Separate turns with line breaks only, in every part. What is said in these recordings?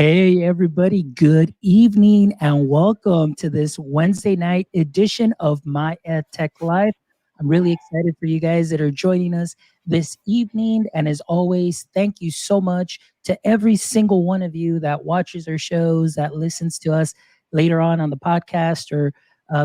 Hey, everybody, good evening and welcome to this Wednesday night edition of My Ed Tech Live. I'm really excited for you guys that are joining us this evening. And as always, thank you so much to every single one of you that watches our shows, that listens to us later on the podcast or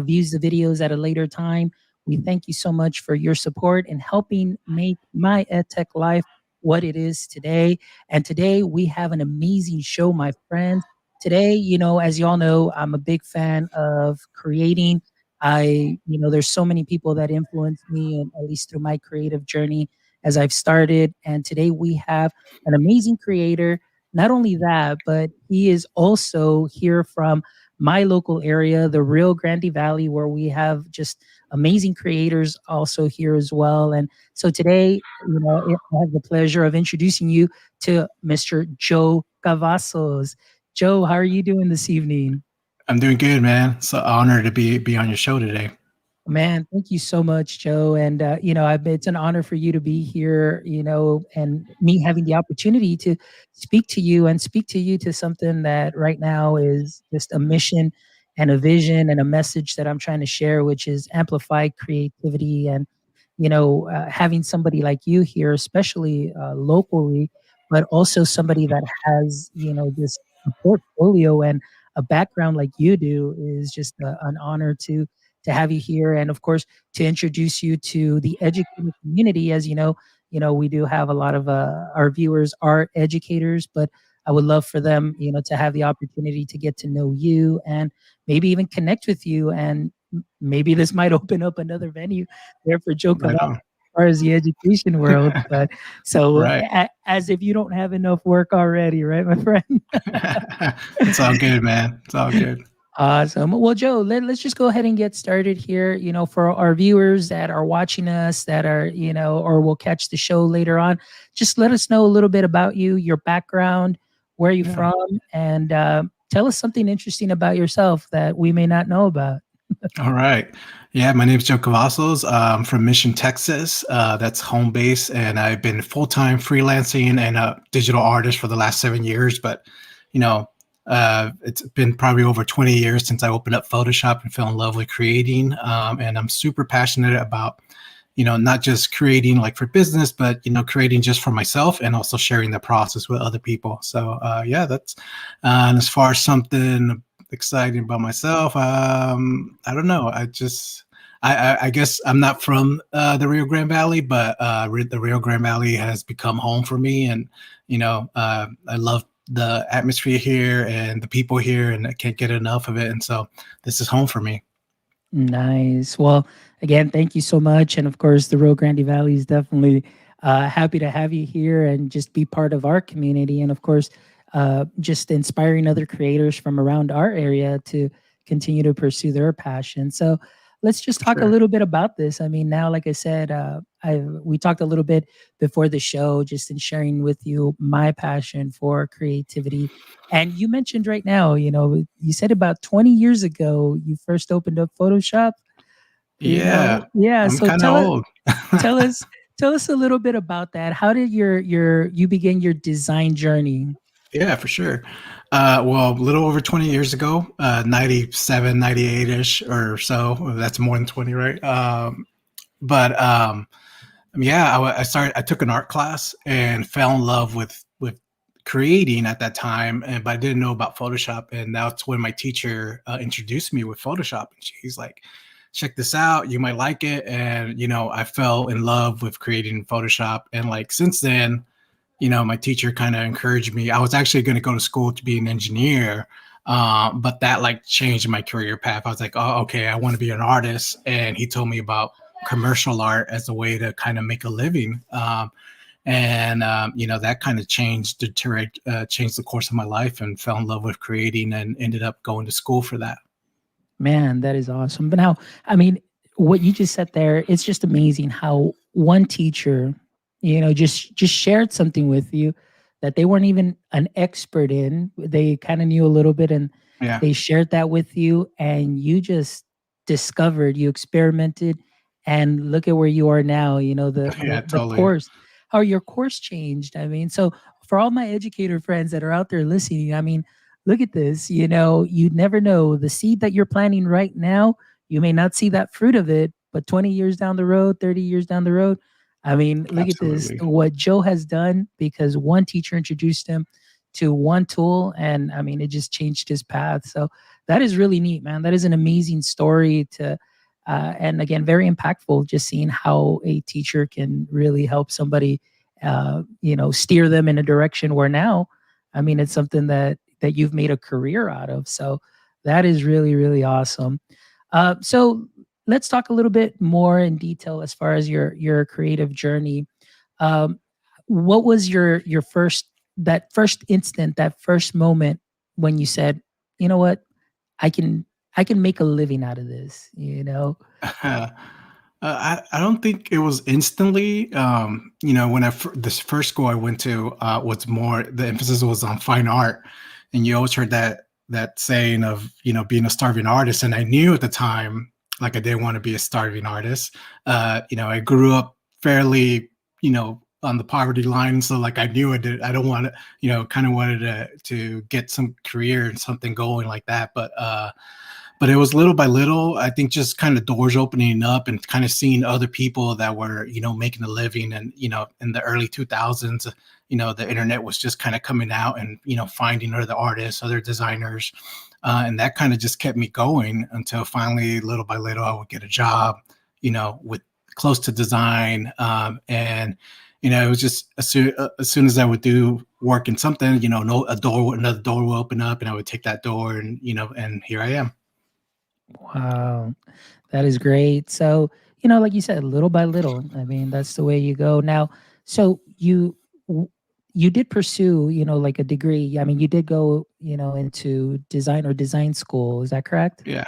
views the videos at a later time. We thank you so much for your support and helping make My Ed Tech Live what it is today. And today we have an amazing show, my friends. Today, as you all know, I'm a big fan of creating. There's so many people that influence me, and at least through my creative journey as I've started. And today we have an amazing creator. Not only that, but he is also here from my local area, the Rio Grande Valley, where we have just amazing creators also here as well. And so today, I have the pleasure of introducing you to Mr. Joe Cavazos. Joe, how are you doing this evening?
I'm doing good, man. It's an honor to be on your show today.
Man, thank you so much, Joe. And it's an honor for you to be here. And me having the opportunity to speak to you to something that right now is just a mission and a vision and a message that I'm trying to share, which is amplified creativity and having somebody like you here, especially locally, but also somebody that has this a portfolio and a background like you do is just an honor to have you here, and of course to introduce you to the educator community. As we do have a lot of our viewers are educators, but I would love for them, to have the opportunity to get to know you and maybe even connect with you. And maybe this might open up another venue there for Joe
Right
Cavazos
on.
as far as the education world. But so,
Right.
as if you don't have enough work already, right, my friend?
It's all good, man. It's all good.
Awesome. Well, Joe, let's just go ahead and get started here. For our viewers that are watching us, that are, or will catch the show later on, just let us know a little bit about you, your background, where you're
Yeah.
from, and tell us something interesting about yourself that we may not know about.
All right. Yeah, my name is Joe Cavazos. I'm from Mission, Texas. That's home base, and I've been full time freelancing and a digital artist for the last 7 years. But you know, it's been probably over 20 years since I opened up Photoshop and fell in love with creating. And I'm super passionate about not just creating like for business, but creating just for myself and also sharing the process with other people. So yeah, that's and as far as something exciting about myself, I don't know. I guess I'm not from the Rio Grande Valley, but the Rio Grande Valley has become home for me, and I love the atmosphere here and the people here, and I can't get enough of it. And so this is home for me.
Nice. Well, again, thank you so much. And of course, the Rio Grande Valley is definitely happy to have you here and just be part of our community. And of course, just inspiring other creators from around our area to continue to pursue their passion. So let's just
For
talk a
sure.
little bit about this. I mean, now, like I said, we talked a little bit before the show, just in sharing with you my passion for creativity. And you mentioned right now, you said about 20 years ago you first opened up Photoshop.
Yeah,
Yeah.
I'm
So
kind of old.
tell us tell us a little bit about that. How did you begin your design journey?
Yeah, for sure. Well, a little over 20 years ago, 97, 98-ish or so. That's more than 20, right? But yeah, I took an art class and fell in love with creating at that time, and but I didn't know about Photoshop, and that's when my teacher introduced me with Photoshop, and she's like, "Check this out, you might like it." And I fell in love with creating Photoshop, and like since then, my teacher kind of encouraged me. I was actually going to go to school to be an engineer, but that like changed my career path. I was like, oh, okay, I want to be an artist. And he told me about commercial art as a way to kind of make a living. And that kind of changed the course of my life, and fell in love with creating and ended up going to school for that.
Man, that is awesome. But now, I mean, what you just said there, it's just amazing how one teacher, just shared something with you that they weren't even an expert in. They kind of knew a little bit and
Yeah.
they shared that with you and you just discovered, you experimented and look at where you are now,
Yeah,
the
totally.
course, how your course changed. I mean, so for all my educator friends that are out there listening, I mean, look at this. You know, you never know the seed that you're planting right now. You may not see that fruit of it, but 20 years down the road, 30 years down the road, I mean, look at this.
Absolutely.
What Joe has done because one teacher introduced him to one tool, and I mean, it just changed his path. So that is really neat, man. That is an amazing story to, and again, very impactful. Just seeing how a teacher can really help somebody, steer them in a direction where now, I mean, it's something that you've made a career out of. So that is really really awesome. So let's talk a little bit more in detail as far as your creative journey. Um, what was your first that first instant, that first moment when you said, you know what, I can I can make a living out of this, you know?
I don't think it was instantly. When this first school I went to was more the emphasis was on fine art, and you always heard that saying of being a starving artist, and I knew at the time like I didn't want to be a starving artist. I grew up fairly on the poverty line, so like I knew I don't want to kind of wanted to get some career and something going like that, but it was little by little, I think, just kind of doors opening up and kind of seeing other people that were, making a living. And, in the early 2000s, the internet was just kind of coming out and, finding other artists, other designers. And that kind of just kept me going until finally, little by little, I would get a job, with close to design. It was just as soon as I would do work in something, another door will open up and I would take that door and, and here I am.
Wow. That is great. So, like you said, little by little, I mean, that's the way you go. Now, so w- you did pursue, like a degree. I mean, you did go, into design or design school. Is that correct?
Yeah.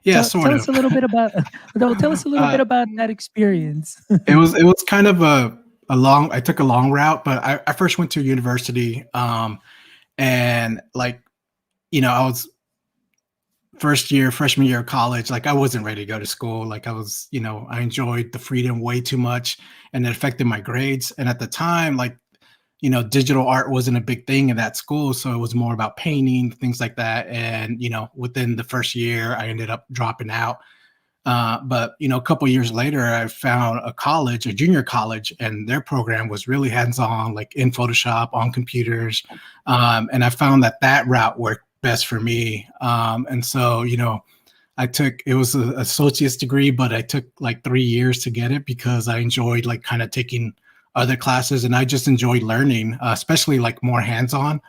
Yeah,
Tell
sort
us
of.
a little bit about no, tell us a little bit
uh,
about that experience.
it was kind of a long. I took a long route, but I first went to university, and like I was freshman year of college. Like I wasn't ready to go to school. Like I was, I enjoyed the freedom way too much, and it affected my grades. And at the time, like digital art wasn't a big thing in that school, so it was more about painting, things like that. And within the first year, I ended up dropping out. But a couple years later, I found a junior college, and their program was really hands-on, like in Photoshop on computers. And I found that route worked best for me. And so, I took it was an associate's degree, but I took like 3 years to get it because I enjoyed like kind of taking other classes, and I just enjoyed learning, especially like more hands-on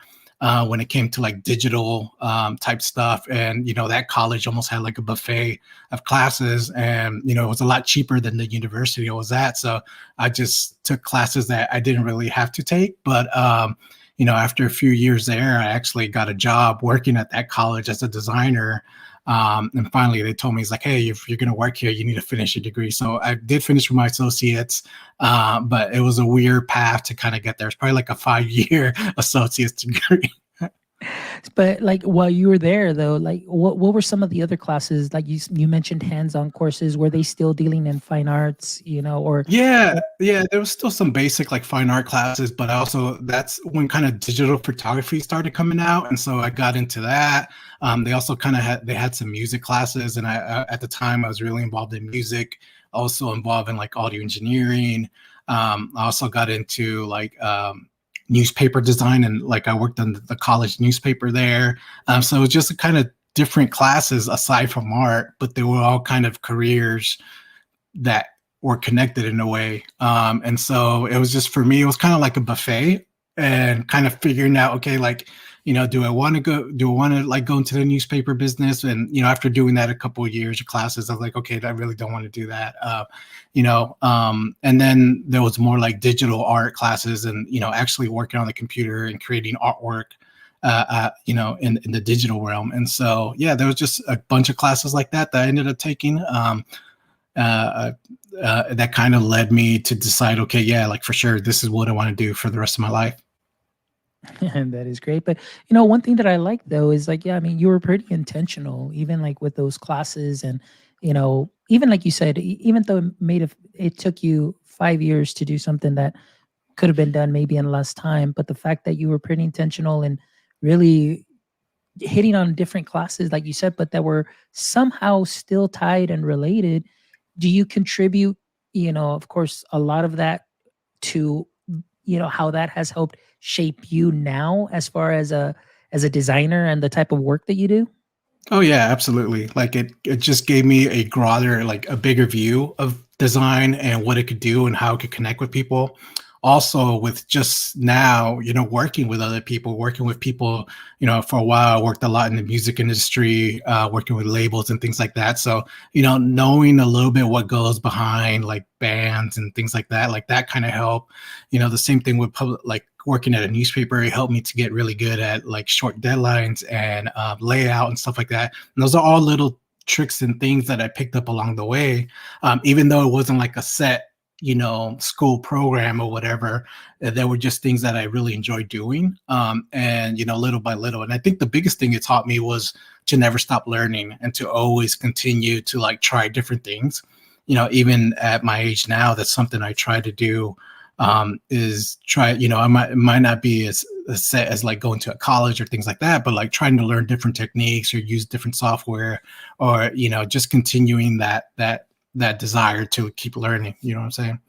when it came to like digital type stuff. And that college almost had like a buffet of classes, and it was a lot cheaper than the university I was at. So I just took classes that I didn't really have to take. But after a few years there, I actually got a job working at that college as a designer. And finally, they told me, it's like, hey, if you're going to work here, you need to finish your degree. So I did finish with my associates, but it was a weird path to kind of get there. It's probably like a 5-year associate's degree.
But like while you were there though, like what were some of the other classes? Like you mentioned hands-on courses. Were they still dealing in fine arts,
Yeah, yeah, there was still some basic like fine art classes, but also that's when kind of digital photography started coming out, and so I got into that. They also kind of had some music classes, and I at the time I was really involved in music, also involved in like audio engineering. I also got into like newspaper design, and like I worked on the college newspaper there. So it was just a kind of different classes aside from art, but they were all kind of careers that were connected in a way. And so it was just for me, it was kind of like a buffet and kind of figuring out, okay, like, do I want to like go into the newspaper business? And, after doing that a couple of years of classes, I was like, okay, I really don't want to do that. And then there was more like digital art classes and, actually working on the computer and creating artwork, in the digital realm. And so, yeah, there was just a bunch of classes like that I ended up taking. Uh, that kind of led me to decide, okay, yeah, like for sure, this is what I want to do for the rest of my life.
And that is great. But one thing that I like though is like, yeah, I mean, you were pretty intentional, even like with those classes, and even like you said, even though it took you 5 years to do something that could have been done maybe in less time. But the fact that you were pretty intentional and really hitting on different classes, like you said, but that were somehow still tied and related, do you contribute, of course, a lot of that to, how that has helped shape you now as far as a designer and the type of work that you do?
Oh yeah, absolutely. Like it just gave me a broader, like a bigger view of design and what it could do and how it could connect with people. Also with just now, working with other people, working with people, for a while I worked a lot in the music industry, working with labels and things like that. So, knowing a little bit what goes behind like bands and things like that kind of help. The same thing with public, like working at a newspaper, it helped me to get really good at like short deadlines and layout and stuff like that. And those are all little tricks and things that I picked up along the way. Even though it wasn't like a set, school program or whatever, there were just things that I really enjoyed doing. And, little by little. And I think the biggest thing it taught me was to never stop learning and to always continue to like try different things. Even at my age now, that's something I try to do, is try, it might not be as set as like going to a college or things like that, but like trying to learn different techniques or use different software, or just continuing that desire to keep learning. You know what I'm saying?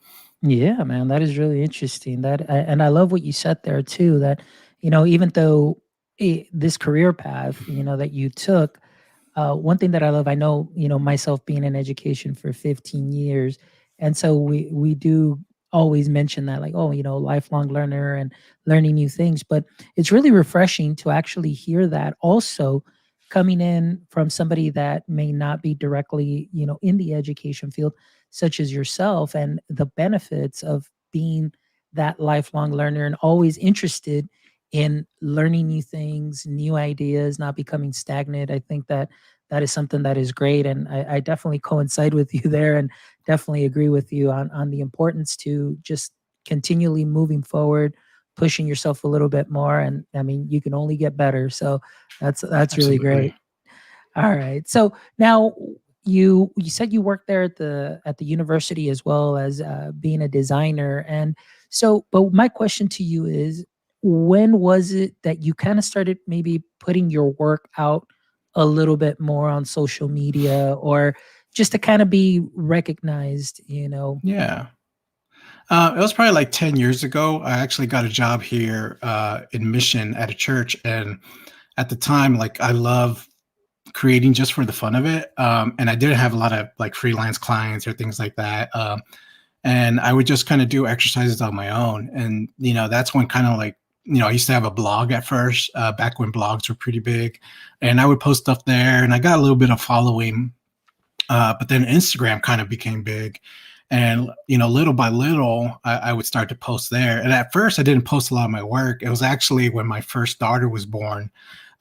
Yeah, man, that is really interesting. And I love what you said there too. That even though this career path, that you took, one thing that I love, I know, myself being in education for 15 years, and so we do always mention that, like, oh, lifelong learner and learning new things. But it's really refreshing to actually hear that also coming in from somebody that may not be directly, in the education field, such as yourself, and the benefits of being that lifelong learner and always interested in learning new things, new ideas, not becoming stagnant. I think that that is something that is great. And I definitely coincide with you there, and definitely agree with you on the importance to just continually moving forward, pushing yourself a little bit more. And I mean, you can only get better. So that's really
Absolutely.
great. All right. So now you said you worked there at the university as well as being a designer, and so. But my question to you is, when was it that you kind of started maybe putting your work out a little bit more on social media, or just to kind of be recognized?
Yeah. It was probably like 10 years ago. I actually got a job here in Mission at a church. And at the time, like I love creating just for the fun of it. And I didn't have a lot of like freelance clients or things like that. And I would just kind of do exercises on my own. And, that's when kind of like, I used to have a blog at first, back when blogs were pretty big. And I would post stuff there and I got a little bit of following. But then Instagram kind of became big. And, little by little, I would start to post there. And at first, I didn't post a lot of my work. It was actually when my first daughter was born.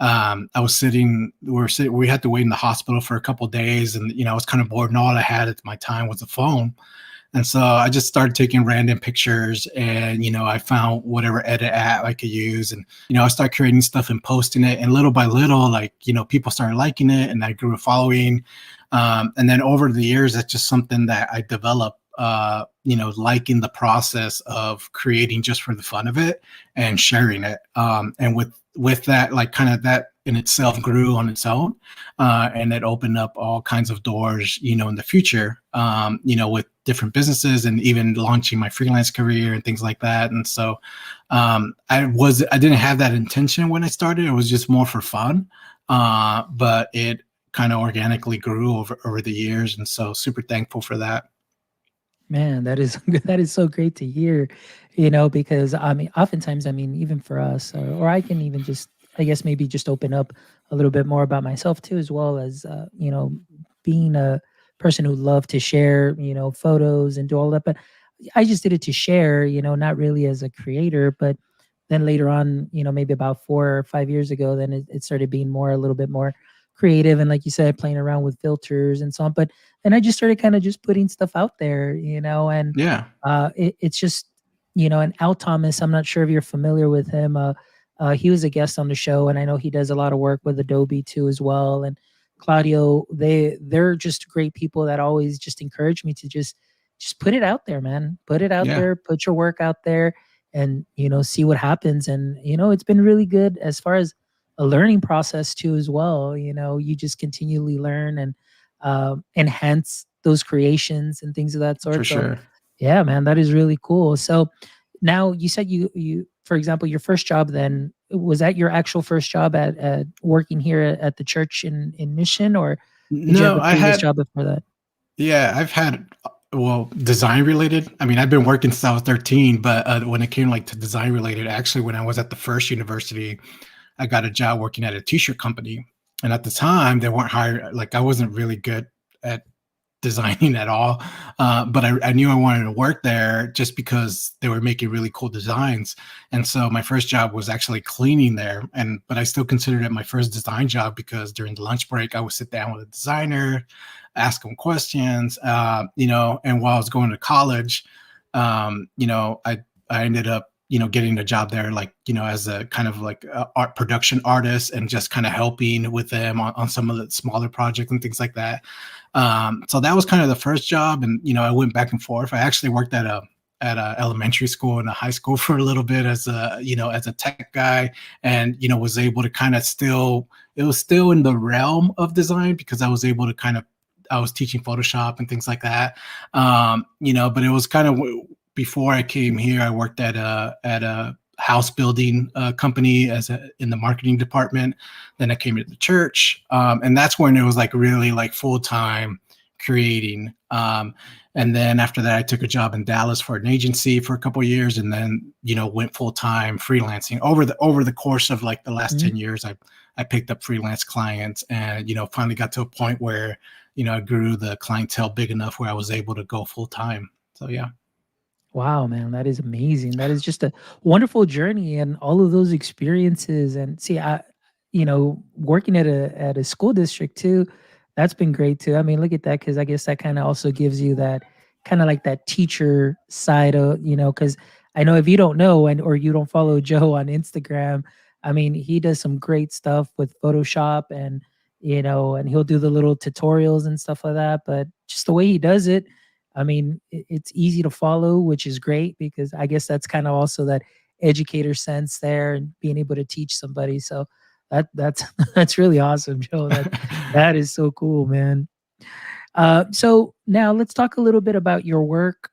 I was we had to wait in the hospital for a couple of days. And, I was kind of bored. And all I had at my time was a phone. And so I just started taking random pictures and, I found whatever edit app I could use. And, I started creating stuff and posting it. And little by little, like, people started liking it and I grew a following. And then over the years, that's just something that I developed, liking the process of creating just for the fun of it and sharing it. And with that, like kind of that in itself grew on its own. And it opened up all kinds of doors, in the future, with different businesses and even launching my freelance career and things like that. And so I didn't have that intention when I started. It was just more for fun. But it kind of organically grew over the years. And so super thankful for that.
Man, that is that is so great to hear, because I mean, oftentimes, I mean, even for us, or I can even just, I guess, maybe just open up a little bit more about myself too, as well as, being a person who loved to share, photos and do all that. But I just did it to share, not really as a creator. But then later on, maybe about 4 or 5 years ago, then it started being more, a little bit more creative. And like you said, playing around with filters and so on. But then I just started kind of just putting stuff out there, and
Yeah.
it's just, and Al Thomas, I'm not sure if you're familiar with him. He was a guest on the show, and I know he does a lot of work with Adobe too as well. And Claudio, they're just great people that always just encourage me to just put it out there, man. Put it out
Yeah.
there, put your work out there. and see what happens. And it's been really good as far as a learning process too as well. You just continually learn and enhance those creations and things of that
For
sort. So
sure.
yeah, man, that is really cool. So now you said you for example, your first job then, was that your actual first job at working here at the church in Mission, or did you have
No,
a
I
previous
had
job before that?
yeah, I've had well, design related. I mean, I've been working since I was 13, but when it came like to design related, actually, when I was at the first university, I got a job working at a t-shirt company. And at the time, they weren't hired. Like, I wasn't really good at designing at all. But I knew I wanted to work there just because they were making really cool designs. And so my first job was actually cleaning there. But I still considered it my first design job because during the lunch break, I would sit down with a designer, ask them questions, and while I was going to college, I ended up getting a job there, like, as a kind of like art production artist and just kind of helping with them on some of the smaller projects and things like that. So that was kind of the first job. And, I went back and forth. I actually worked at a elementary school and a high school for a little bit as a tech guy, and, was able to kind of it was still in the realm of design because I was teaching Photoshop and things like that. But it was kind of before I came here, I worked at a house building company in the marketing department. Then I came to the church, and that's when it was like really like full time creating. And then after that, I took a job in Dallas for an agency for a couple of years, and then went full time freelancing over the course of like the last
Mhm.
10 years. I picked up freelance clients, and finally got to a point where I grew the clientele big enough where I was able to go full time. So yeah.
Wow, man, that is amazing. That is just a wonderful journey and all of those experiences. And see, working at a school district too, that's been great too. I mean, look at that, because I guess that kind of also gives you that kind of like that teacher side of, because I know if you don't know and or you don't follow Joe on Instagram, I mean, he does some great stuff with Photoshop and and he'll do the little tutorials and stuff like that. But just the way he does it, I mean, it's easy to follow, which is great because I guess that's kind of also that educator sense there and being able to teach somebody. So that's that's really awesome, Joe. That is so cool, man. So now let's talk a little bit about your work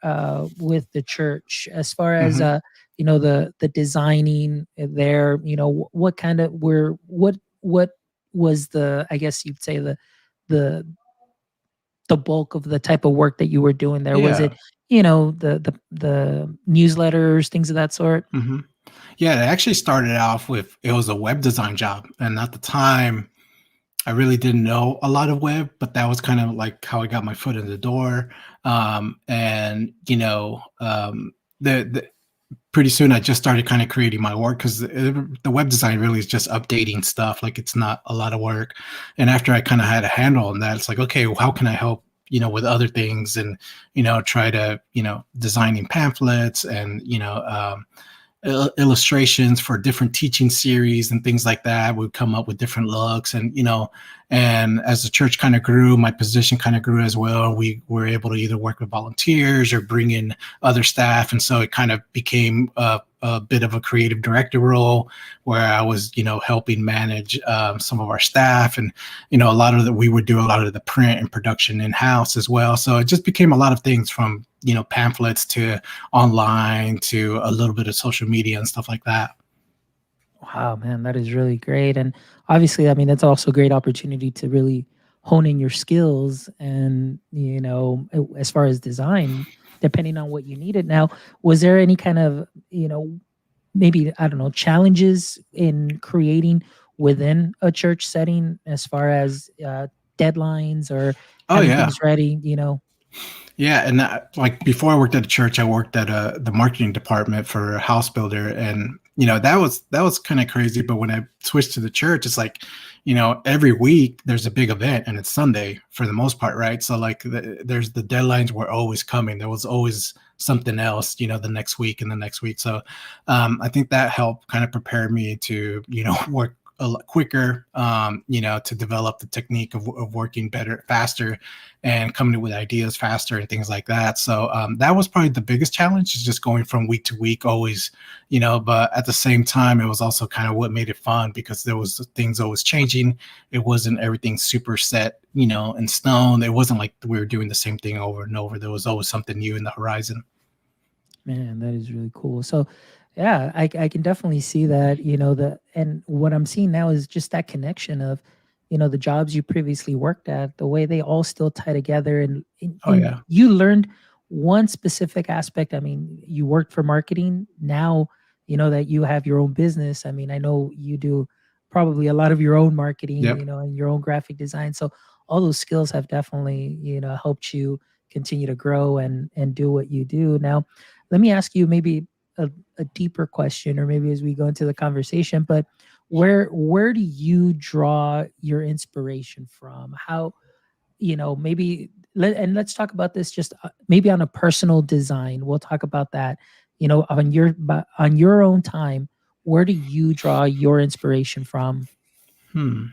with the church, as far as
Hmm.
the designing there. What kind of were what was the, I guess you'd say, the the bulk of the type of work that you were doing there? Was
Yeah.
it, the newsletters, things of that sort?
Hmm. Yeah, it actually started off with it was a web design job, and at the time, I really didn't know a lot of web, but that was kind of like how I got my foot in the door. And the pretty soon I just started kind of creating my work because the web design really is just updating stuff. Like, it's not a lot of work. And after I kind of had a handle on that, it's like, okay, well, how can I help? With other things, and try to designing pamphlets and illustrations for different teaching series and things like that. We'd come up with different looks, and as the church kind of grew, my position kind of grew as well. We were able to either work with volunteers or bring in other staff, and so it kind of became a bit of a creative director role where I was helping manage some of our staff, and a lot of we would do a lot of the print and production in house as well. So it just became a lot of things, from pamphlets to online to a little bit of social media and stuff like that.
Wow, man, that is really great. And obviously, I mean, that's also a great opportunity to really hone in your skills and, as far as design, depending on what you needed. Now, was there any kind of, maybe, I don't know, challenges in creating within a church setting as far as deadlines or
Oh
having
yeah.
things ready?
Yeah, and like before I worked at a church, I worked at the marketing department for a house builder, and that was kind of crazy. But when I switched to the church, it's like, every week there's a big event, and it's Sunday for the most part, right? So like, there's the deadlines were always coming. There was always something else, the next week and the next week. So I think that helped kind of prepare me to work a lot quicker, to develop the technique of working better, faster, and coming up with ideas faster and things like that. So that was probably the biggest challenge, is just going from week to week, always, but at the same time, it was also kind of what made it fun, because there was things always changing. It wasn't everything super set, in stone. It wasn't like we were doing the same thing over and over. There was always something new in the horizon.
Man, that is really cool. So, yeah, I can definitely see that, and what I'm seeing now is just that connection of, the jobs you previously worked at, the way they all still tie together,
Oh
and
yeah.
you learned one specific aspect. I mean, you worked for marketing. Now, that you have your own business. I mean, I know you do probably a lot of your own marketing,
Yep.
and your own graphic design. So all those skills have definitely, helped you continue to grow and do what you do. Now, let me ask you maybe a deeper question, or maybe as we go into the conversation, but where do you draw your inspiration from? How, maybe let's talk about this just maybe on a personal design. We'll talk about that, on your own time. Where do you draw your inspiration from?
Hmm.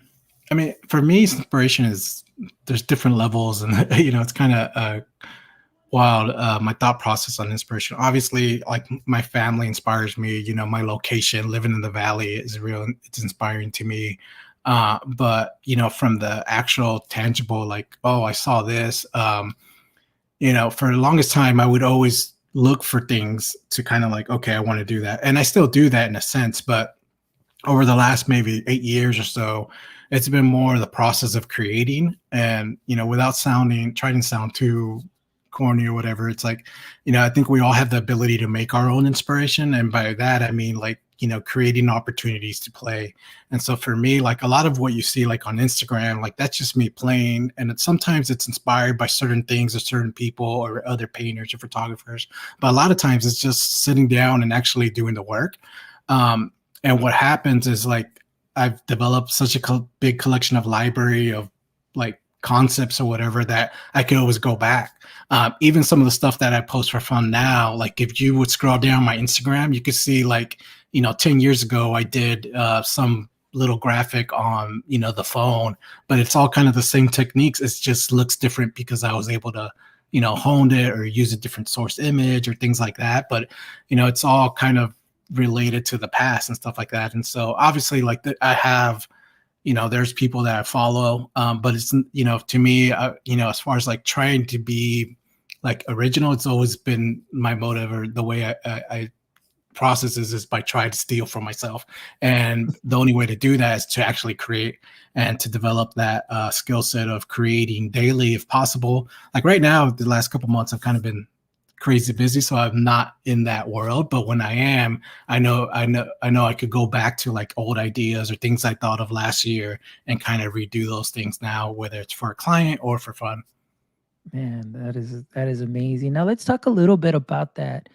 I mean, for me, inspiration is, there's different levels, and it's kind of wild. My thought process on inspiration. Obviously, like, my family inspires me. My location, living in the valley, is real. It's inspiring to me. But from the actual tangible, like, oh, I saw this. For the longest time, I would always look for things to kind of like, okay, I want to do that, and I still do that in a sense, but over the last maybe 8 years or so, it's been more the process of creating. And, without trying to sound too corny or whatever, it's like, I think we all have the ability to make our own inspiration. And by that, I mean, like, creating opportunities to play. And so for me, like, a lot of what you see, like, on Instagram, like, that's just me playing. And sometimes it's inspired by certain things or certain people or other painters or photographers. But a lot of times it's just sitting down and actually doing the work. Um, and what happens is, like, I've developed such a big collection of library of, like, concepts or whatever, that I could always go back. Even some of the stuff that I post for fun now, like, if you would scroll down my Instagram, you could see, like, 10 years ago, I did some little graphic on, the phone, but it's all kind of the same techniques. It just looks different because I was able to, hone it or use a different source image or things like that. But, it's all kind of related to the past and stuff like that. And so obviously, like, I have, there's people that I follow, but it's, to me, as far as, like, trying to be, like, original, it's always been my motive, or the way I process is by trying to steal from myself. And the only way to do that is to actually create, and to develop that skill set of creating daily if possible. Like, right now, the last couple months, I've kind of been crazy busy, so I'm not in that world. But when I am, I know I could go back to, like, old ideas or things I thought of last year, and kind of redo those things now, whether it's for a client or for fun.
Man, that is amazing. Now let's talk a little bit about that,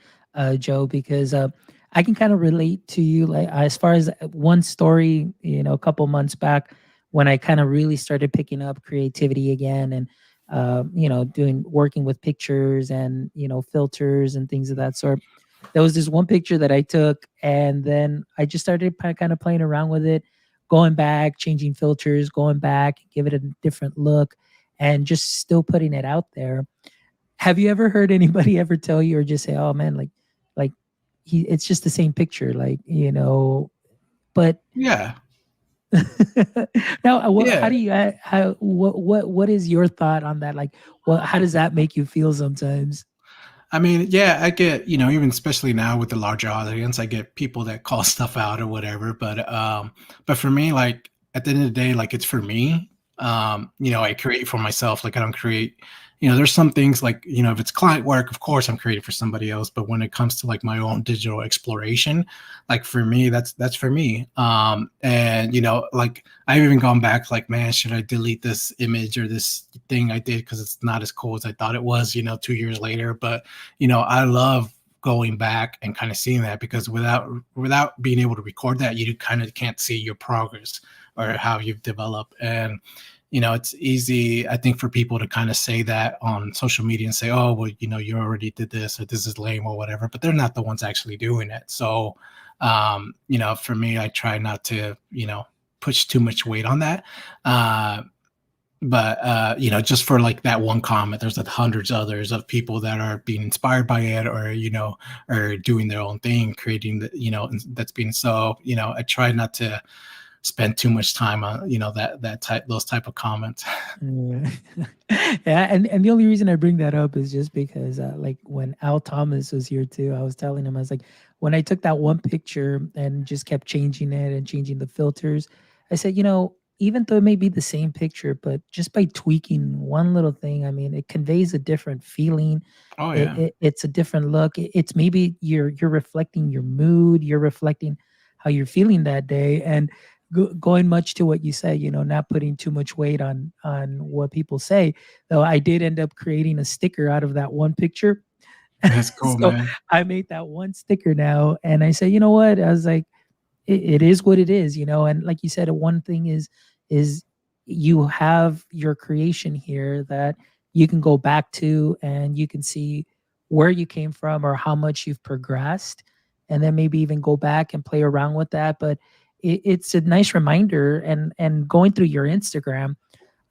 Joe, because I can kind of relate to you. Like, as far as one story, a couple months back, when I kind of really started picking up creativity again, and doing working with pictures and filters and things of that sort. There was this one picture that I took, and then I just started kind of playing around with it, going back, changing filters, going back, give it a different look, and just still putting it out there. Have you ever heard anybody ever tell you, or just say, "Oh man, like it's just the same picture," like, but
Yeah.
now, how
Yeah.
do you, what is your thought on that? Like, how does that make you feel sometimes?
I mean, yeah, I get, even especially now with the larger audience, I get people that call stuff out or whatever. But for me, like, at the end of the day, like, it's for me. I create for myself. Like, I don't create, there's some things, like, if it's client work, of course I'm creating for somebody else. But when it comes to, like, my own digital exploration, like, for me, that's for me. And like, I've even gone back, like, man, should I delete this image or this thing I did because it's not as cool as I thought it was, 2 years later. But I love going back and kind of seeing that, because without being able to record that, you kind of can't see your progress or how you've developed. And it's easy, I think, for people to kind of say that on social media and say, oh, well, you already did this, or this is lame or whatever, but they're not the ones actually doing it. So for me, I try not to push too much weight on that. Uh, but just for like that one comment, there's like hundreds others of people that are being inspired by it, or or doing their own thing, creating that's being. So I try not to spend too much time on that type those type of comments.
Yeah. Yeah, and the only reason I bring that up is just because like when Al Thomas was here too, I was telling him, I was like, when I took that one picture and just kept changing it and changing the filters, I said, even though it may be the same picture, but just by tweaking one little thing, I mean, it conveys a different feeling.
Oh
It,
yeah.
it it's a different look. It's maybe you're reflecting your mood, you're reflecting how you're feeling that day, and going much to what you say, not putting too much weight on what people say. Though I did end up creating a sticker out of that one picture.
That's cool,
So
man.
I made that one sticker now, and I said, you know what? I was like, it is what it is, and like you said, one thing is you have your creation here that you can go back to, and you can see where you came from or how much you've progressed, and then maybe even go back and play around with that. But it's a nice reminder, and going through your Instagram,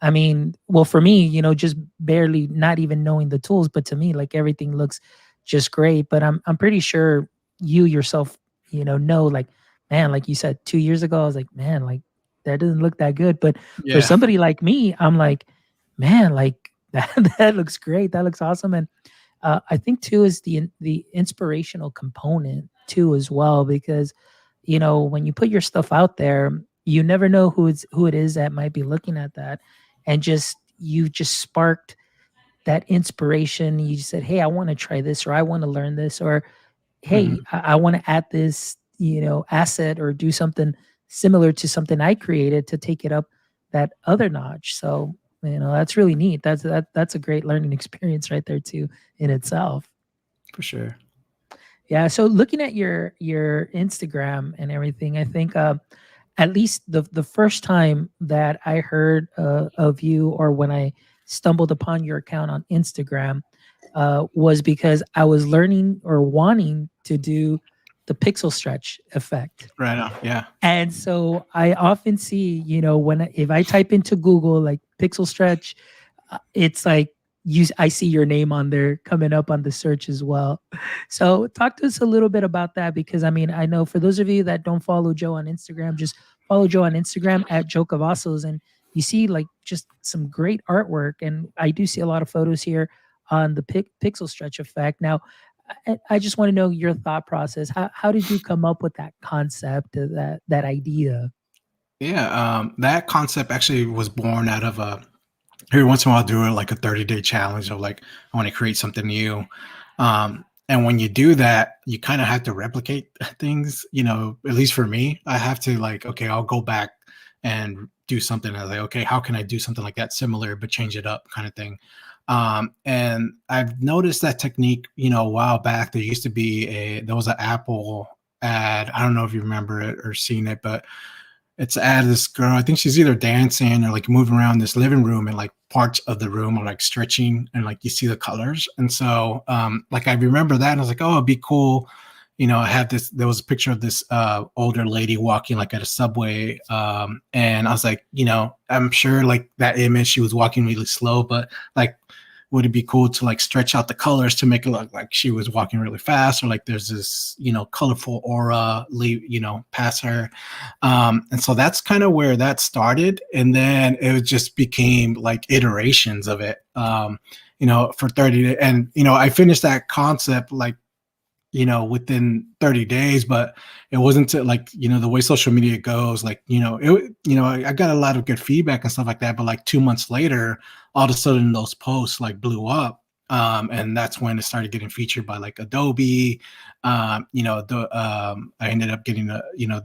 I mean, well, for me, just barely not even knowing the tools, but to me, like everything looks just great. But I'm pretty sure you yourself, know, like, man, like you said, 2 years ago, I was like, man, like that doesn't look that good. But for
Yeah,
somebody like me, I'm like, man, like that that looks great. That looks awesome. And I think too is the inspirational component too as well, because when you put your stuff out there, you never know who it is that might be looking at that, and just you just sparked that inspiration. You just said, hey, I want to try this, or I want to learn this, or hey,
hmm
I want to add this asset or do something similar to something I created to take it up that other notch. So that's really neat. That's a great learning experience right there too in itself.
for sure.
Yeah. So looking at your Instagram and everything, I think at least the first time that I heard of you, or when I stumbled upon your account on Instagram, was because I was learning or wanting to do the pixel stretch effect.
Right on. Yeah.
And so I often see, if I type into Google like pixel stretch, it's like I see your name on there coming up on the search as well. So talk to us a little bit about that, because I mean, I know for those of you that don't follow Joe on Instagram, just follow Joe on Instagram at Joe Cavazos, and you see like just some great artwork. And I do see a lot of photos here on the pixel stretch effect. Now, I just want to know your thought process. How did you come up with that concept, that idea?
Yeah. That concept actually was born out of every once in a while, I do like a 30-day challenge of like, I want to create something new. And when you do that, you kind of have to replicate things, at least for me, I have to like, okay, I'll go back and do something. I was like, okay, how can I do something like that similar, but change it up kind of thing. And I've noticed that technique, a while back. There was an Apple ad. I don't know if you remember it or seen it, but it's ad of this girl. I think she's either dancing or like moving around this living room, and like parts of the room are like stretching, and like you see the colors. And so like I remember that, and I was like, oh, it'd be cool. I had this, there was a picture of this older lady walking like at a subway. And I was like, I'm sure like that image, she was walking really slow, but like, would it be cool to like stretch out the colors to make it look like she was walking really fast, or like there's this colorful aura past her. And so that's kind of where that started, and then it just became like iterations of it, for 30 and I finished that concept like within 30 days, but it wasn't to like, the way social media goes, like, I got a lot of good feedback and stuff like that. But like 2 months later, all of a sudden those posts like blew up. And that's when it started getting featured by like Adobe. I ended up getting there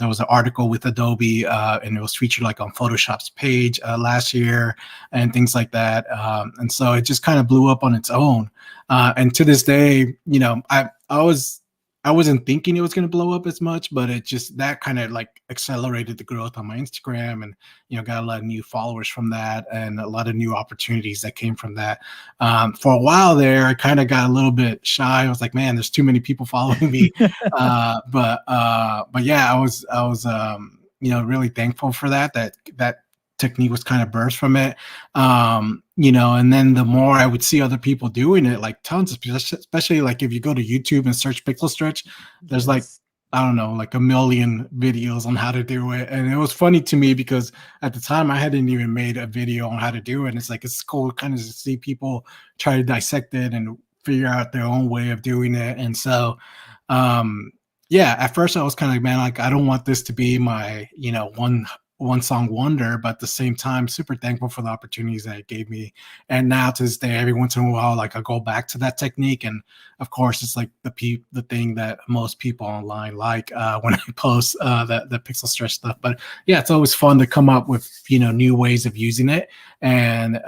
was an article with Adobe, and it was featured like on Photoshop's page last year and things like that. And so it just kind of blew up on its own. And to this day, I wasn't thinking it was going to blow up as much, but it just, that kind of like accelerated the growth on my Instagram, and got a lot of new followers from that, and a lot of new opportunities that came from that. For a while there, I kind of got a little bit shy. I was like, man, there's too many people following me. But yeah, I was really thankful for that technique was kind of burst from it. And then the more I would see other people doing it, like tons of people, especially like if you go to YouTube and search pixel stretch, there's like,
Yes.
I don't know, like a million videos on how to do it. And it was funny to me because at the time I hadn't even made a video on how to do it. And it's like, it's cool kind of to see people try to dissect it and figure out their own way of doing it. And so, yeah, at first I was kind of like, man, like I don't want this to be my, one song wonder, but at the same time, super thankful for the opportunities that it gave me. And now to this day, every once in a while, like I go back to that technique. And of course, it's like the thing that most people online like when I post the pixel stretch stuff. But yeah, it's always fun to come up with new ways of using it, and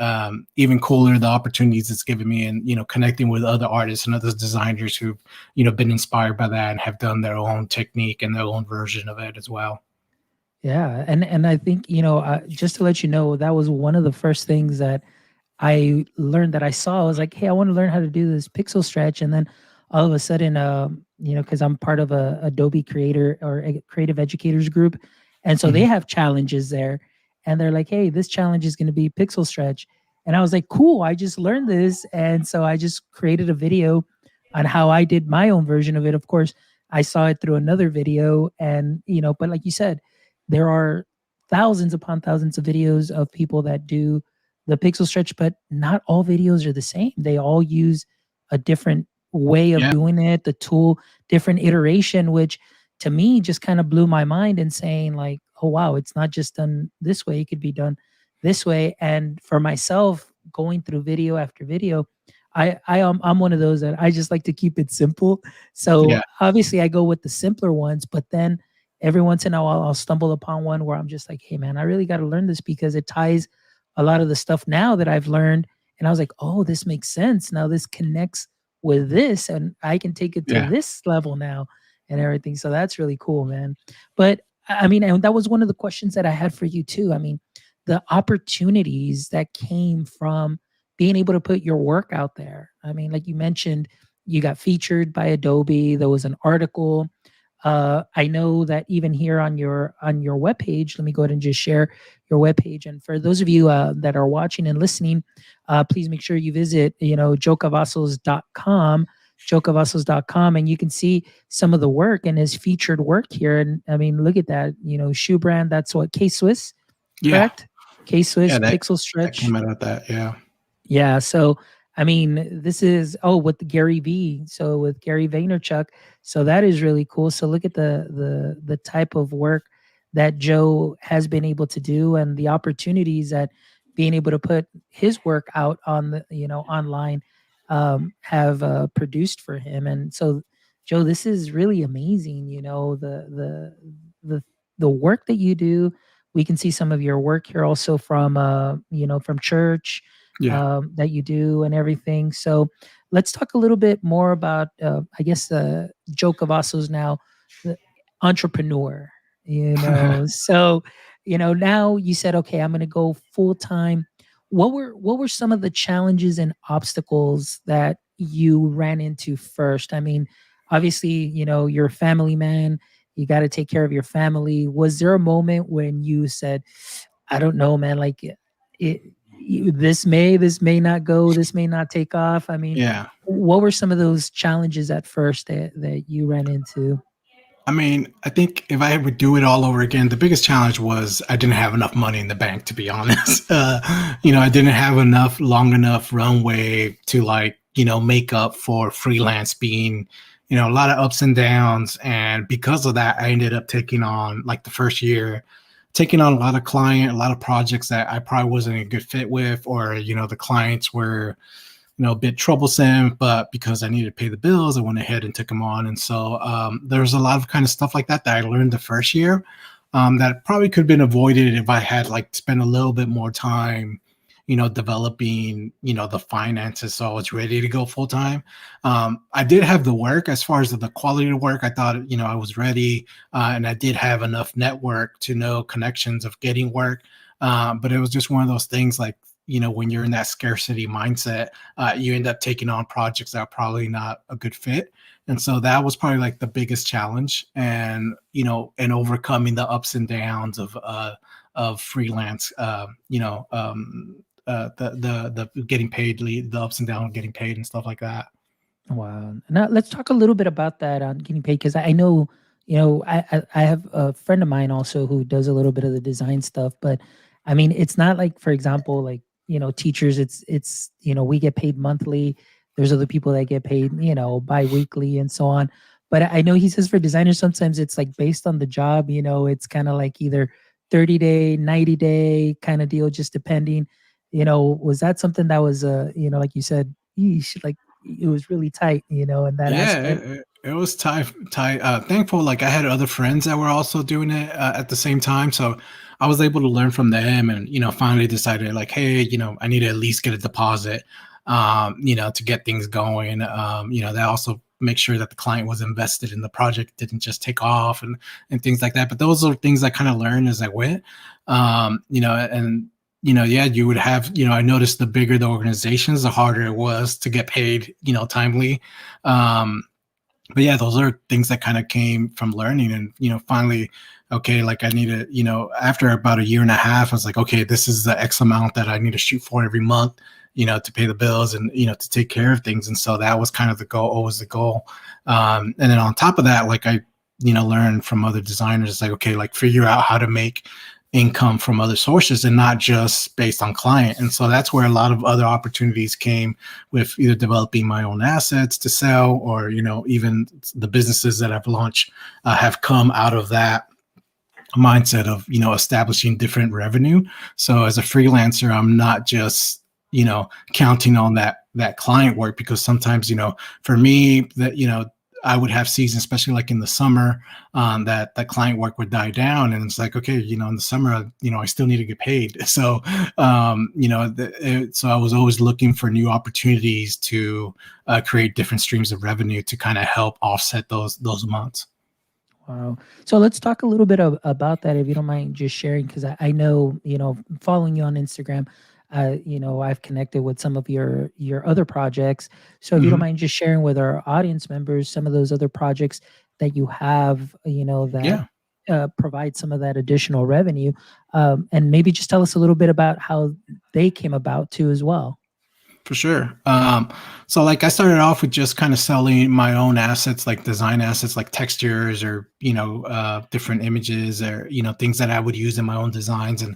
even cooler the opportunities it's given me, and connecting with other artists and other designers who've been inspired by that and have done their own technique and their own version of it as well.
Yeah, and I think, just to let you know, that was one of the first things that I learned that I saw. I was like, "Hey, I want to learn how to do this pixel stretch," and then all of a sudden, because I'm part of a Adobe Creator or a Creative Educators group, and so they
Mhm.
have challenges there, and they're like, "Hey, this challenge is going to be pixel stretch," and I was like, "Cool! I just learned this," and so I just created a video on how I did my own version of it. Of course, I saw it through another video, and but like you said, there are thousands upon thousands of videos of people that do the pixel stretch, but not all videos are the same. They all use a different way of
Yeah,
doing it, the tool, different iteration, which to me just kind of blew my mind and saying like, oh wow, it's not just done this way, it could be done this way. And for myself, going through video after video, I'm one of those that I just like to keep it simple. So
yeah,
obviously I go with the simpler ones, but then every once in a while I'll stumble upon one where I'm just like, hey man, I really got to learn this because it ties a lot of the stuff now that I've learned. And I was like, oh, this makes sense. Now this connects with this, and I can take it to
yeah,
this level now and everything. So that's really cool, man. But I mean, and that was one of the questions that I had for you too. I mean, the opportunities that came from being able to put your work out there. I mean, like you mentioned, you got featured by Adobe. There was an article. I know that even here on your webpage, let me go ahead and just share your webpage. And for those of you that are watching and listening, please make sure you visit, joecavazos.com, joecavazos.com, and you can see some of the work and his featured work here. And I mean, look at that, shoe brand. That's what, K-Swiss,
yeah,
correct? K-Swiss
yeah. That
Pixel
that
Stretch.
came out of that. Yeah,
Yeah, so I mean, this is with Gary V. So with Gary Vaynerchuk, so that is really cool. So look at the type of work that Joe has been able to do and the opportunities that being able to put his work out on the online have produced for him. And so, Joe, this is really amazing. The the work that you do. We can see some of your work here also from from church
yeah,
that you do and everything. So let's talk a little bit more about, I guess, Joe Cavazos now, the entrepreneur. So now you said, okay, I'm going to go full time. What were some of the challenges and obstacles that you ran into first? I mean, obviously, you're a family man. You got to take care of your family. Was there a moment when you said, I don't know, man. Like it, this may not go. This may not take off. I mean,
yeah.
what were some of those challenges at first that you ran into?
I mean, I think if I would do it all over again, the biggest challenge was I didn't have enough money in the bank, to be honest. I didn't have enough long enough runway to make up for freelance being, a lot of ups and downs. And because of that, I ended up taking on like the first year, taking on a lot of projects that I probably wasn't a good fit with, or, the clients were a bit troublesome, but because I needed to pay the bills, I went ahead and took them on. And so there's a lot of kind of stuff like that I learned the first year that probably could have been avoided if I had spent a little bit more time, developing, the finances. So I was ready to go full time. I did have the work as far as the quality of work. I thought, I was ready and I did have enough network to know connections of getting work. But it was just one of those things when you're in that scarcity mindset, you end up taking on projects that are probably not a good fit. And so that was probably like the biggest challenge, and and overcoming the ups and downs of freelance, the getting paid, the ups and downs of getting paid and stuff like that.
Wow. Now let's talk a little bit about that on getting paid, because I know, I have a friend of mine also who does a little bit of the design stuff, but I mean, it's not like, for example, like, teachers, it's, we get paid monthly. There's other people that get paid, bi-weekly and so on. But I know he says for designers, sometimes it's like based on the job, it's kind of like either 30-day, 90-day kind of deal, just depending. Was that something that was, like you said, you should like, it was really tight, in that
Yeah,
aspect.
it was tight. Tight. Thankful, like I had other friends that were also doing it at the same time, so I was able to learn from them, and finally decided like, hey, I need to at least get a deposit, to get things going. That also make sure that the client was invested in the project, didn't just take off, and things like that. But those are things I kind of learned as I went, and yeah, you would have, I noticed the bigger the organizations, the harder it was to get paid, timely. Um, but yeah, those are things that kind of came from learning, and finally, okay, like I need to, after about a year and a half, I was like, okay, this is the X amount that I need to shoot for every month, to pay the bills and to take care of things. And so that was kind of the goal, always the goal. And then on top of that, like I learned from other designers, like, okay, like figure out how to make income from other sources and not just based on client. And so that's where a lot of other opportunities came, with either developing my own assets to sell, or even the businesses that I've launched have come out of that mindset of establishing different revenue. So as a freelancer, I'm not just counting on that client work, because sometimes for me, that I would have seasons, especially like in the summer, that client work would die down, and it's like, okay, in the summer, I still need to get paid. So so I was always looking for new opportunities to create different streams of revenue to kind of help offset those months.
Wow. So let's talk a little bit about that, if you don't mind just sharing, because I know, following you on Instagram, I've connected with some of your other projects. So if you don't
Hmm.
mind just sharing with our audience members some of those other projects that you have, that
Yeah.
provide some of that additional revenue, and maybe just tell us a little bit about how they came about too as well.
For sure. So like I started off with just kind of selling my own assets, like design assets, like textures, or different images, or things that I would use in my own designs, and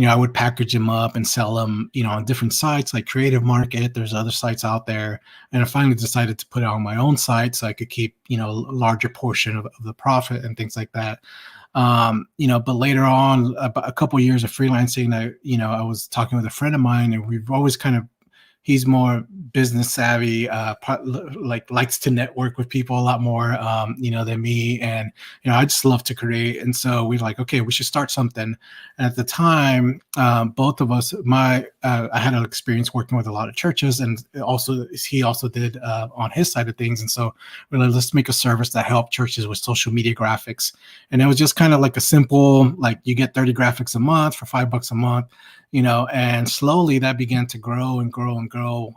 I would package them up and sell them, on different sites like Creative Market. There's other sites out there, and I finally decided to put it on my own site so I could keep a larger portion of the profit and things like that. But later on, about a couple of years of freelancing, I was talking with a friend of mine, and we've always kind of, he's more business savvy, like likes to network with people a lot more, than me. And, I just love to create. And so we're like, okay, we should start something. And at the time, both of us, I had an experience working with a lot of churches, and also he also did on his side of things. And so we're like, let's make a service that helped churches with social media graphics. And it was just kind of like a simple, like you get 30 graphics a month for $5 a month, and slowly that began to grow and grow and grow,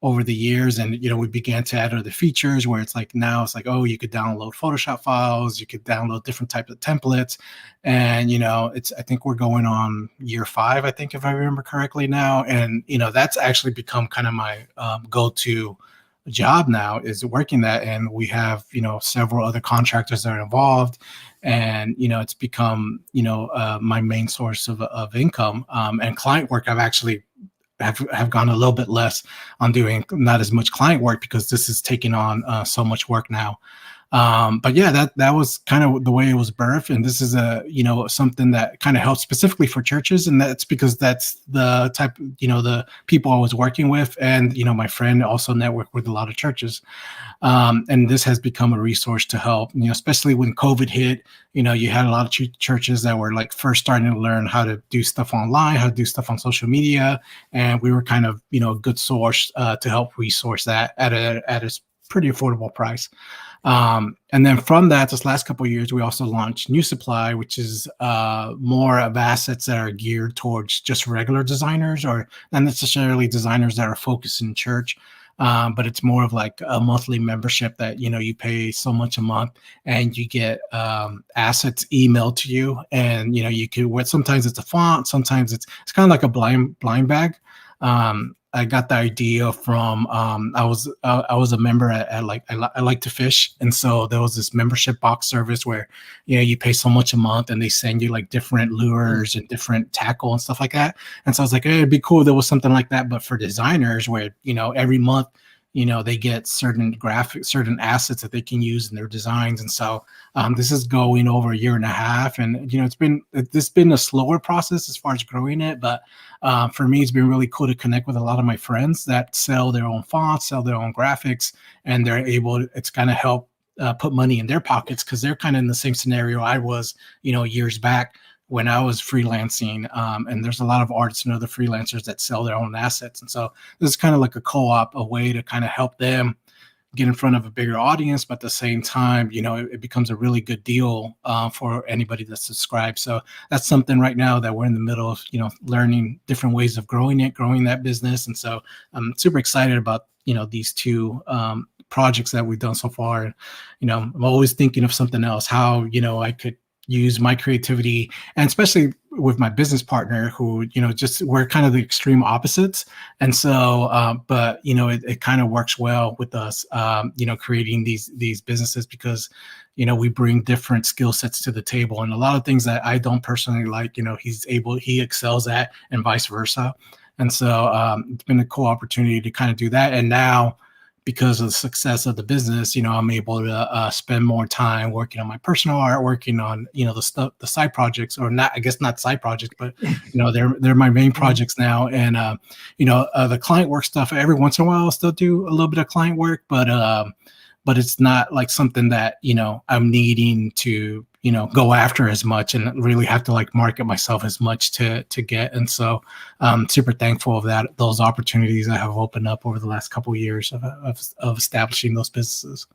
over the years. And, we began to add other features where it's like, now it's like, oh, you could download Photoshop files, you could download different types of templates. And, I think we're going on year 5, I think, if I remember correctly now. And, that's actually become kind of my go-to job now, is working that. And we have several other contractors that are involved, and it's become my main source of income. And client work, I've actually have gone a little bit less on doing, not as much client work, because this is taking on so much work now. But yeah, that was kind of the way it was birthed. And this is something that kind of helps specifically for churches. And that's because that's the type, the people I was working with. And, my friend also networked with a lot of churches. And this has become a resource to help, especially when COVID hit. You had a lot of churches that were like first starting to learn how to do stuff online, how to do stuff on social media. And we were kind of, a good source to help resource that at a pretty affordable price. And then from that, this last couple of years, we also launched New Supply, which is more of assets that are geared towards just regular designers, or not necessarily designers that are focused in church. But it's more of like a monthly membership that, you know, you pay so much a month and you get assets emailed to you. And, you know, you could, sometimes it's a font, sometimes it's kind of like a blind bag. I got the idea from I was a member at like I like to fish, and so there was this membership box service where, you know, you pay so much a month and they send you like different lures and different tackle and stuff like that. And so I was like, hey, it'd be cool if there was something like that, but for designers, where, you know, every month, you know, they get certain graphics, certain assets that they can use in their designs. And so this is going over a year and a half, and, you know, it's been a slower process as far as growing it, but for me, it's been really cool to connect with a lot of my friends that sell their own fonts, sell their own graphics, and they're able. It's kind of help put money in their pockets, because they're kind of in the same scenario I was, you know, years back when I was freelancing. And there's a lot of artists and other freelancers that sell their own assets, and so this is kind of like a co-op, a way to kind of help them get in front of a bigger audience, but at the same time, you know, it becomes a really good deal for anybody that subscribes. So that's something right now that we're in the middle of, you know, learning different ways of growing that business. And so I'm super excited about, you know, these two projects that we've done so far. You know, I'm always thinking of something else, how, you know, I could use my creativity, and especially with my business partner, who, you know, just we're kind of the extreme opposites. And so but, you know, it kind of works well with us, you know, creating these businesses, because, you know, we bring different skill sets to the table, and a lot of things that I don't personally like, you know, he excels at, and vice versa. And so it's been a cool opportunity to kind of do that. And now, because of the success of the business, you know, I'm able to spend more time working on my personal art, working on, you know, the side projects, or not, I guess not side projects, but, you know, they're my main projects now. And, you know, the client work stuff, every once in a while, I'll still do a little bit of client work, but it's not like something that, you know, I'm needing to, you know, go after as much, and really have to like market myself as much to get. And so I'm super thankful of that, those opportunities that have opened up over the last couple of years of establishing those businesses.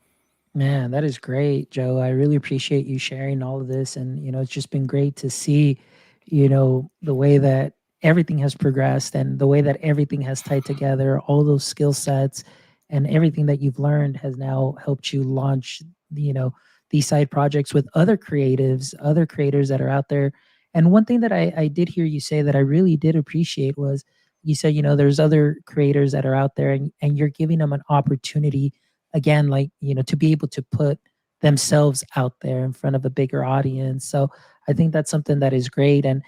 Man, that is great, Joe. I really appreciate you sharing all of this. And, you know, it's just been great to see, you know, the way that everything has progressed and the way that everything has tied together, all those skill sets and everything that you've learned has now helped you launch, you know, these side projects with other creatives, other creators that are out there. And one thing that I did hear you say that I really did appreciate was you said, you know, there's other creators that are out there, and you're giving them an opportunity again, like, you know, to be able to put themselves out there in front of a bigger audience. So I think that's something that is great. And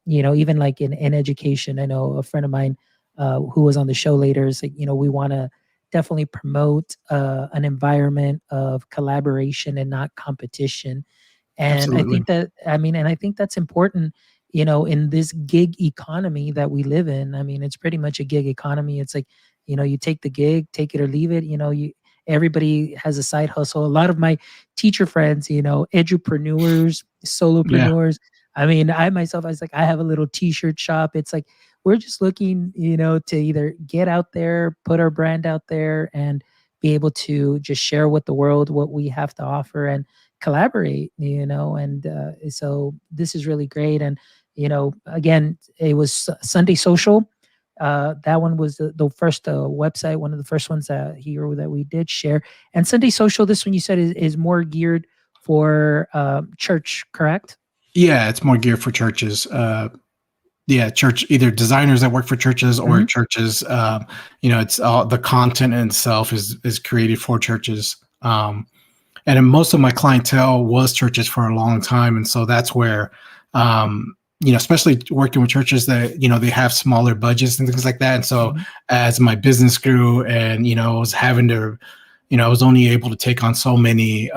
you know, even like in education, I know a friend of mine who was on the show later is like, you know, we want to definitely promote an environment of collaboration and not competition. And I
Absolutely.
think that, I mean, and I think that's important, you know, in this gig economy that we live in. I mean, it's pretty much a gig economy. It's like, you know, you take the gig, take it or leave it. You know, everybody has a side hustle. A lot of my teacher friends, you know, edupreneurs,
Yeah.
solopreneurs. I mean, I myself, I was like, I have a little t-shirt shop. It's like we're just looking, you know, to either get out there, put our brand out there, and be able to just share with the world what we have to offer and collaborate, you know. And so this is really great. And, you know, again, it was Sunday Social. That one was the first website, one of the first ones here that we did share. And Sunday Social, this one you said is more geared for church, correct?
Yeah, it's more geared for churches. Yeah, church, either designers that work for churches or
Mhm.
churches. You know, it's all the content in itself is created for churches. And then most of my clientele was churches for a long time, and so that's where, you know, especially working with churches that, you know, they have smaller budgets and things like that. And so
Mhm.
as my business grew, and, you know, I was having to, you know, I was only able to take on so many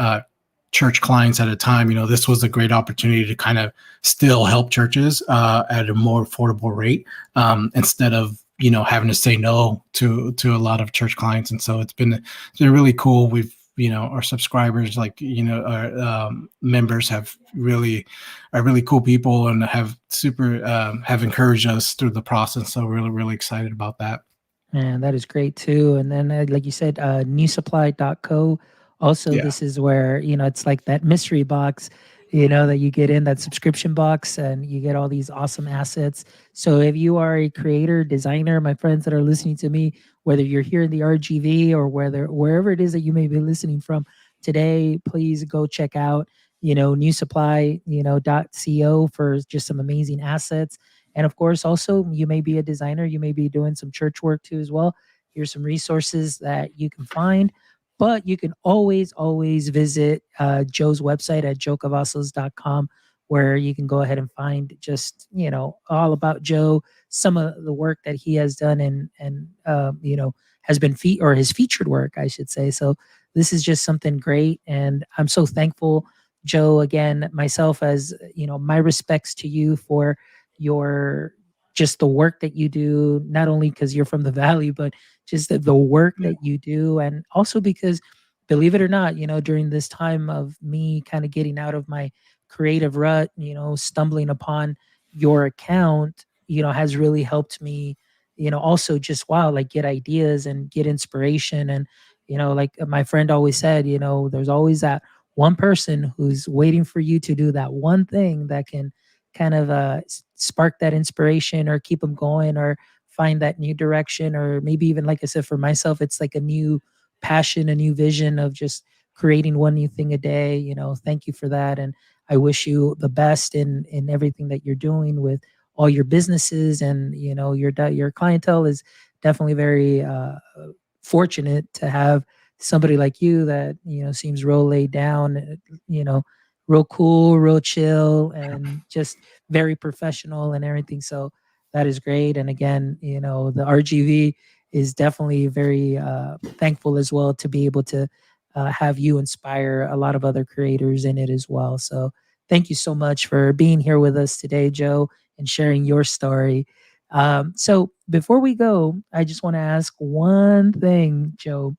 church clients at a time. You know, this was a great opportunity to kind of still help churches at a more affordable rate, instead of, you know, having to say no to a lot of church clients. And so it's been really cool. We've, you know, our subscribers, like, you know, our members are really cool people, and have encouraged us through the process. So really, really excited about that.
Man, that is great too. And then, like you said, newsupply.co. Also,
Yeah.
this is where, it's like that mystery box, that you get in that subscription box and you get all these awesome assets. So, if you are a creator, designer, my friends that are listening to me, whether you're here in the RGV or wherever it is that you may be listening from today, please go check out, newsupply, .co for just some amazing assets. And of course, also, you may be a designer, you may be doing some church work too as well. Here's some resources that you can find. But you can always visit Joe's website at joecavazos.com, where you can go ahead and find just, all about Joe, some of the work that he has done and has been or his featured work, I should say. So this is just something great. And I'm so thankful, Joe, again, myself, as, my respects to you for your just the work that you do, not only because you're from the valley, but just the work
Yeah.
that you do. And also because, believe it or not, during this time of me kind of getting out of my creative rut, stumbling upon your account, has really helped me, also just wow, like get ideas and get inspiration. And, like my friend always said, there's always that one person who's waiting for you to do that one thing that can kind of spark that inspiration or keep them going or find that new direction. Or maybe even, like I said, for myself, it's like a new passion, a new vision of just creating one new thing a day. Thank you for that. And I wish you the best in everything that you're doing with all your businesses. And your clientele is definitely very fortunate to have somebody like you that seems real laid down, you know real cool, real chill, and just very professional and everything. So that is great. And again, the RGV is definitely very thankful as well to be able to have you inspire a lot of other creators in it as well. So thank you so much for being here with us today, Joe, and sharing your story. So before we go, I just want to ask one thing, Joe,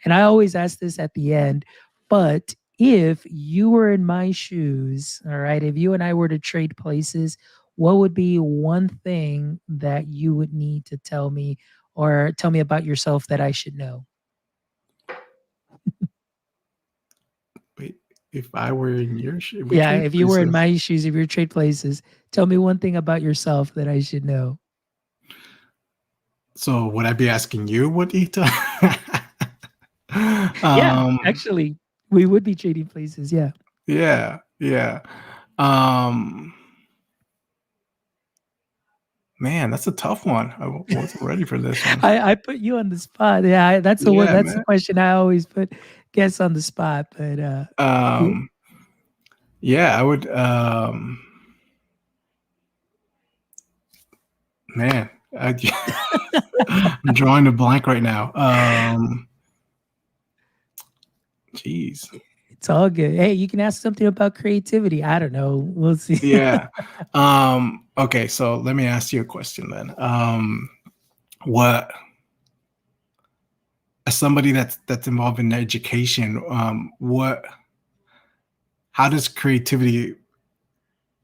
and I always ask this at the end, but if you were in my shoes, all right, if you and I were to trade places, what would be one thing that you would need to tell me or tell me about yourself that I should know?
Wait, if I were in your if we
Yeah,
trade
if you were in
places,
my shoes, if you were trade places, tell me one thing about yourself that I should know.
so would I be asking you what eat?
Yeah,
um,
actually, we would be trading places. Yeah.
yeah, yeah. Um, Man, that's a tough one. Wasn't ready for this one.
I put you on the spot. Yeah, that's the one.
Yeah,
That's the
man.
question I always put guests on the spot. But yeah.
Um, yeah, I would. Man, I, I'm drawing a blank right now. Jeez.
It's all good. Hey, you can ask something about creativity. I don't know. We'll see.
Yeah. Okay, so let me ask you a question then. What as somebody that's involved in education, how does creativity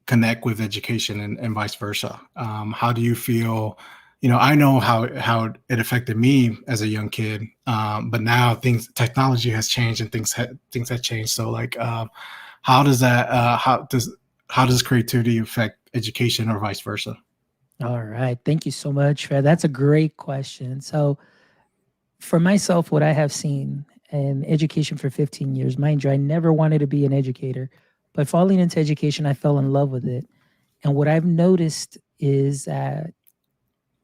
connect with education and vice versa? How do you feel? I know how it affected me as a young kid, but now technology has changed and things have changed. So like, how does that how does creativity affect education or vice versa?
All right. Thank you so much, Fred. That's a great question. So, for myself, what I have seen in education for 15 years, mind you, I never wanted to be an educator, but falling into education, I fell in love with it. And what I've noticed is that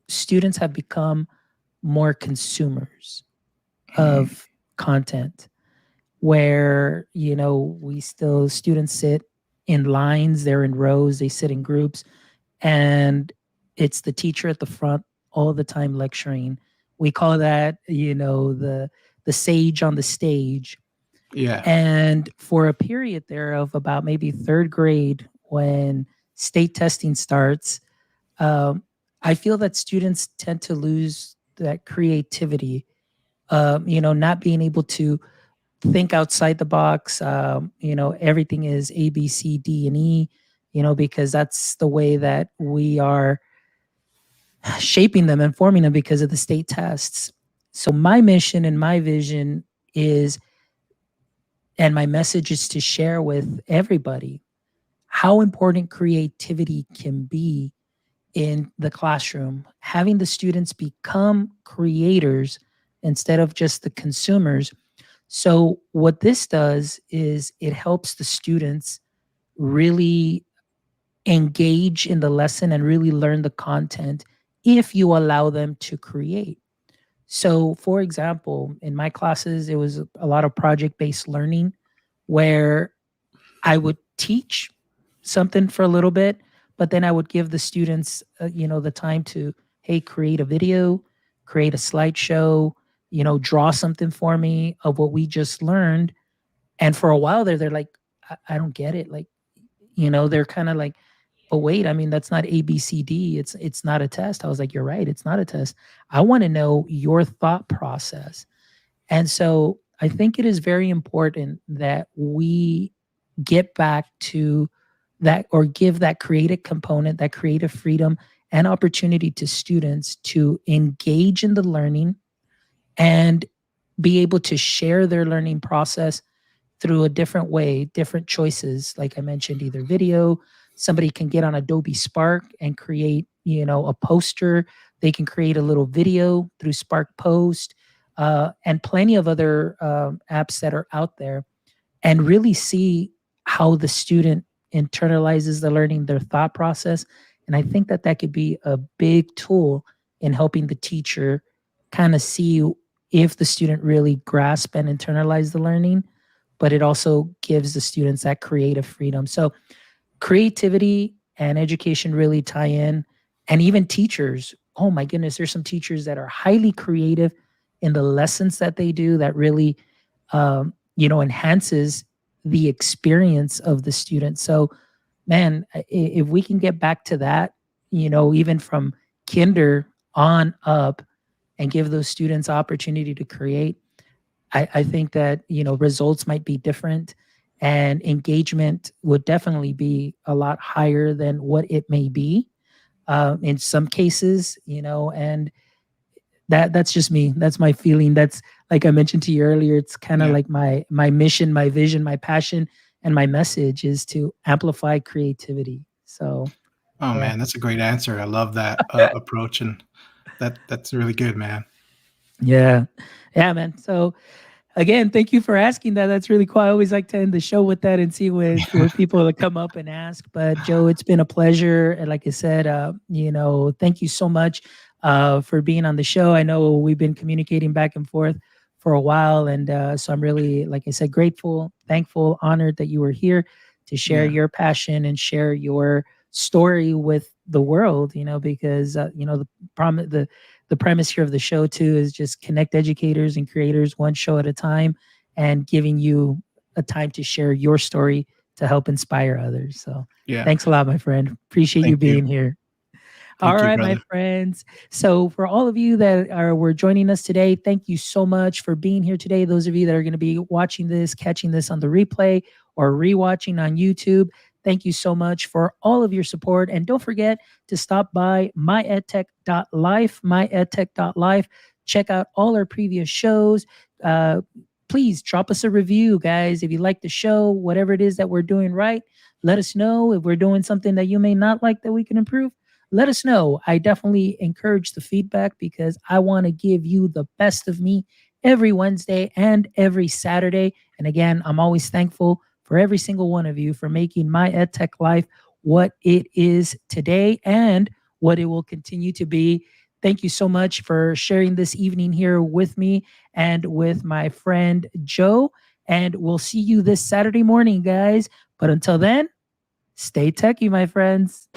students have become more consumers
Mm,
of content, where we still students sit in lines, they're in rows, they sit in groups, and it's the teacher at the front all the time lecturing. We call that the sage on the stage.
yeah,
And for a period there of about maybe third grade, when state testing starts, um, I feel that students tend to lose that creativity, not being able to think outside the box. Everything is A, B, C, D, and E, because that's the way that we are shaping them and forming them because of the state tests. So my mission and my vision is, and my message is to share with everybody how important creativity can be in the classroom, having the students become creators instead of just the consumers. So, what this does is it helps the students really engage in the lesson and really learn the content if you allow them to create. So, for example, in my classes, it was a lot of project based learning where I would teach something for a little bit, but then I would give the students, the time to, hey, create a video, create a slideshow, draw something for me of what we just learned. And for a while there, they're like, I don't get it. Like, they're kind of like, but wait, I mean, that's not ABCD. It's not a test. I was like, you're right. It's not a test. I want to know your thought process. And so I think it is very important that we get back to that, or give that creative component, that creative freedom and opportunity to students to engage in the learning and be able to share their learning process through a different way, different choices. Like I mentioned, either video, somebody can get on Adobe Spark and create, a poster. They can create a little video through Spark Post, and plenty of other apps that are out there, and really see how the student internalizes the learning, their thought process. And I think that that could be a big tool in helping the teacher kind of see if the student really grasp and internalize the learning, but it also gives the students that creative freedom. So creativity and education really tie in. And even teachers, oh my goodness, there's some teachers that are highly creative in the lessons that they do that really enhances the experience of the student. So man, if we can get back to that, even from kinder on up, and give those students opportunity to create, I think that results might be different, and engagement would definitely be a lot higher than what it may be in some cases. And that's just me. That's my feeling. That's, like I mentioned to you earlier, it's kind of
Yeah.
like my mission, my vision, my passion, and my message is to amplify creativity. So
Oh
yeah.
man, that's a great answer. I love that approach, and that's really good, man.
Yeah. Yeah, man. So again, thank you for asking that. That's really cool. I always like to end the show with that and see what people that come up and ask. But Joe, it's been a pleasure. And like I said, thank you so much for being on the show. I know we've been communicating back and forth for a while, and so I'm really, like I said, grateful, thankful, honored that you were here to share
Yeah,
your passion and share your story with the world. Because the premise here of the show too is just connect educators and creators one show at a time, and giving you a time to share your story to help inspire others. So
yeah.
thanks a lot, my friend. Appreciate you
Thank you,
being here. All
thank you,
right, my
brother.
friends. So for all of you that were joining us today, thank you so much for being here today. Those of you that are going to be watching this, catching this on the replay, or rewatching on YouTube, thank you so much for all of your support. And don't forget to stop by myedtech.life, myedtech.life. Check out all our previous shows. Uh, Please drop us a review, guys. If you like the show, whatever it is that we're doing right, let us know. If we're doing something that you may not like that we can improve, let us know. I definitely encourage the feedback because I want to give you the best of me every Wednesday and every Saturday. And again, I'm always thankful for every single one of you for making my EdTech life what it is today and what it will continue to be. Thank you so much for sharing this evening here with me and with my friend Joe. And we'll see you this Saturday morning, guys. But until then, stay techy, my friends.